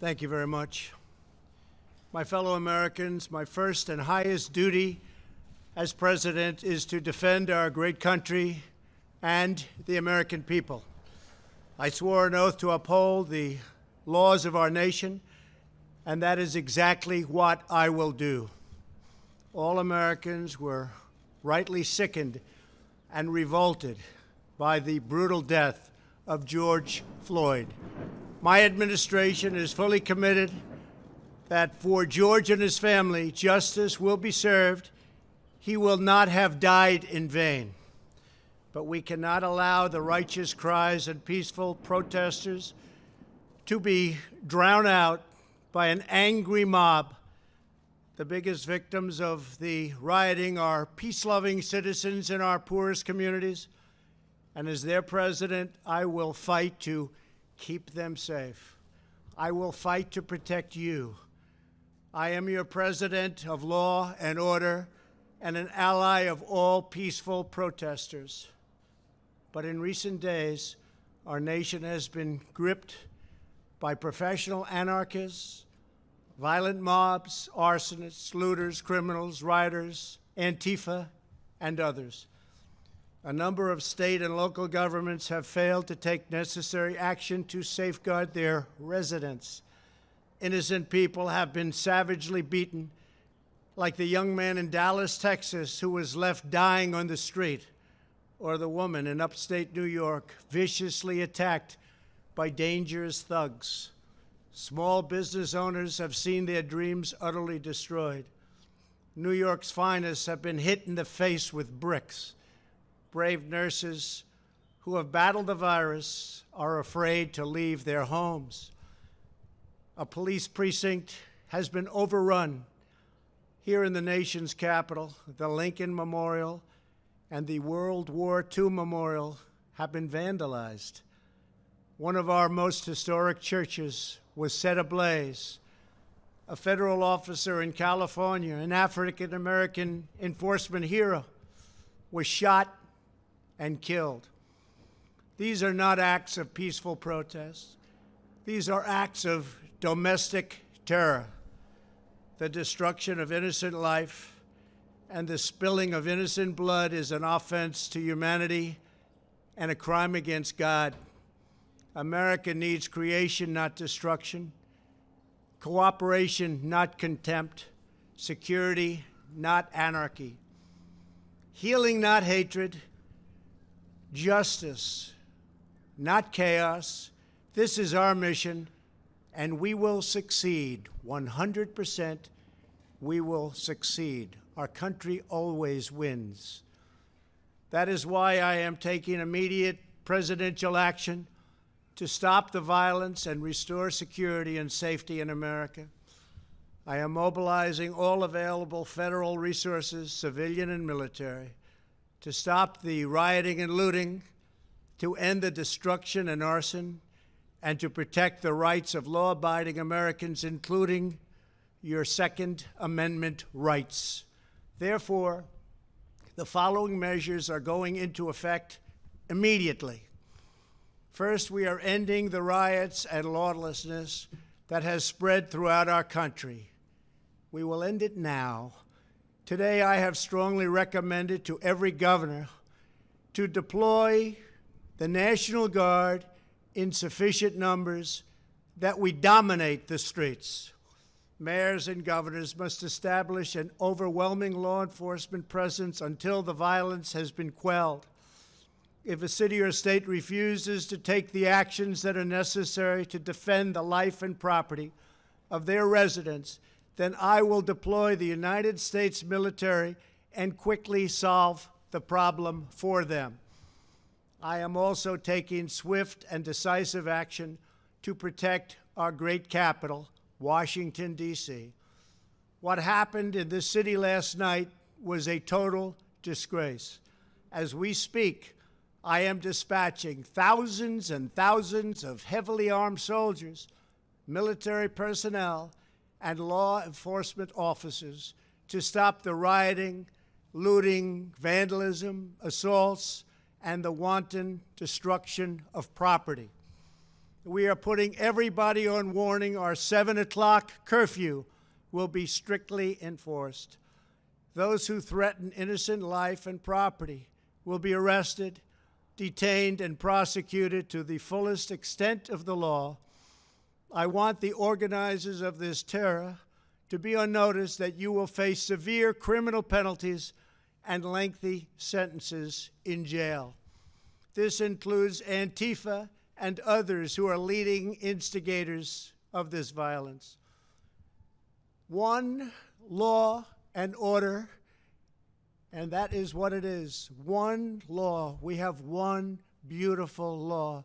Thank you very much. My fellow Americans, my first and highest duty as president is to defend our great country and the American people. I swore an oath to uphold the laws of our nation, and that is exactly what I will do. All Americans were rightly sickened and revolted by the brutal death of George Floyd. My administration is fully committed that for George and his family, justice will be served. He will not have died in vain. But we cannot allow the righteous cries and peaceful protesters to be drowned out by an angry mob. The biggest victims of the rioting are peace-loving citizens in our poorest communities. And as their president, I will fight to keep them safe. I will fight to protect you. I am your president of law and order and an ally of all peaceful protesters. But in recent days, our nation has been gripped by professional anarchists, violent mobs, arsonists, looters, criminals, rioters, Antifa, and others. A number of state and local governments have failed to take necessary action to safeguard their residents. Innocent people have been savagely beaten, like the young man in Dallas, Texas, who was left dying on the street, or the woman in upstate New York viciously attacked by dangerous thugs. Small business owners have seen their dreams utterly destroyed. New York's finest have been hit in the face with bricks. Brave nurses who have battled the virus are afraid to leave their homes. A police precinct has been overrun. Here in the nation's capital, the Lincoln Memorial and the World War II Memorial have been vandalized. One of our most historic churches was set ablaze. A federal officer in California, an African-American enforcement hero, was shot and killed. These are not acts of peaceful protest. These are acts of domestic terror. The destruction of innocent life and the spilling of innocent blood is an offense to humanity and a crime against God. America needs creation, not destruction, cooperation, not contempt, security, not anarchy, healing, not hatred, justice, not chaos. This is our mission, and we will succeed. 100%, we will succeed. Our country always wins. That is why I am taking immediate presidential action to stop the violence and restore security and safety in America. I am mobilizing all available federal resources, civilian and military, to stop the rioting and looting, to end the destruction and arson, and to protect the rights of law-abiding Americans, including your Second Amendment rights. Therefore, the following measures are going into effect immediately. First, we are ending the riots and lawlessness that has spread throughout our country. We will end it now. Today, I have strongly recommended to every governor to deploy the National Guard in sufficient numbers that we dominate the streets. Mayors and governors must establish an overwhelming law enforcement presence until the violence has been quelled. If a city or state refuses to take the actions that are necessary to defend the life and property of their residents, then I will deploy the United States military and quickly solve the problem for them. I am also taking swift and decisive action to protect our great capital, Washington, D.C. What happened in this city last night was a total disgrace. As we speak, I am dispatching thousands and thousands of heavily armed soldiers, military personnel, and law enforcement officers to stop the rioting, looting, vandalism, assaults, and the wanton destruction of property. we are putting everybody on warning. Our 7 o'clock curfew will be strictly enforced. Those who threaten innocent life and property will be arrested, detained, and prosecuted to the fullest extent of the law. I want the organizers of this terror to be on notice that you will face severe criminal penalties and lengthy sentences in jail. This includes Antifa and others who are leading instigators of this violence. One law and order, and that is what it is. One law. We have one beautiful law.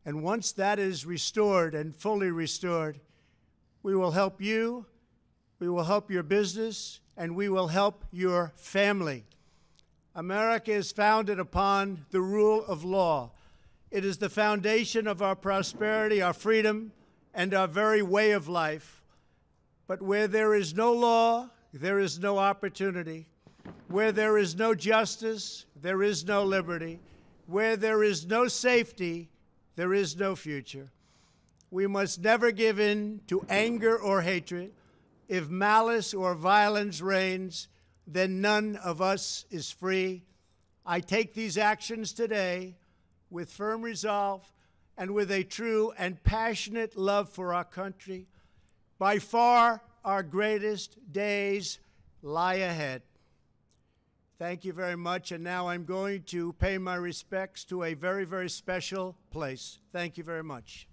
And once that is restored and fully restored, we will help you, we will help your business, and we will help your family. America is founded upon the rule of law. It is the foundation of our prosperity, our freedom, and our very way of life. But where there is no law, there is no opportunity. Where there is no justice, there is no liberty. Where there is no safety, there is no future. We must never give in to anger or hatred. If malice or violence reigns, then none of us is free. I take these actions today with firm resolve and with a true and passionate love for our country. By far, our greatest days lie ahead. Thank you very much, and now I'm going to pay my respects to a very, very special place. Thank you very much.